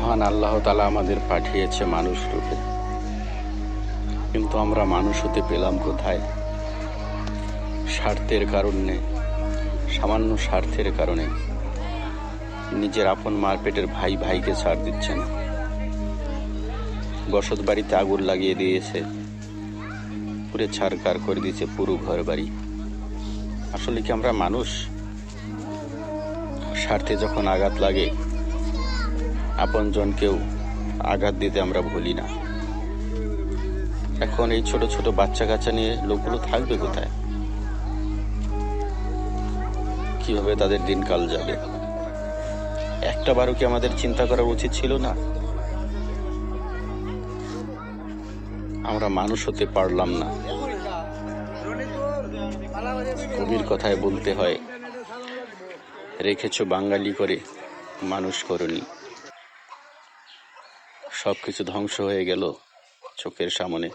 মহান আল্লাহ তাআলা আমাদের পাঠিয়েছে মানুষ রূপে, কিন্তু আমরা মানুষ হতে পেলাম কোথায়? স্বার্থের কারণে, সামান্য স্বার্থের কারণে নিজের আপন মার পেটের ভাই ভাইকে ছাড় দিচ্ছে না। বসত বাড়িতে আগুন লাগিয়ে দিয়েছে, পুরে ছারকার করে দিয়েছে পুরো ঘর বাড়ি। আসলে কি আমরা মানুষ? স্বার্থে যখন আঘাত লাগে, আপনজনকেও আঘাত দিতে আমরা ভুলি না। এখন এই ছোট ছোট বাচ্চা কাচ্চা নিয়ে লোকগুলো থাকবে কোথায়? কিভাবে তাদের দিনকাল যাবে? একটা বারও কি আমাদের চিন্তা করা উচিত ছিল না? আমরা মানুষ হতে পারলাম না। কবির কথায় বলতে হয়, রেখেছো বাঙালি করে মানুষ করনি। সবকিছু ধ্বংস হয়ে গেল চোখের সামনে।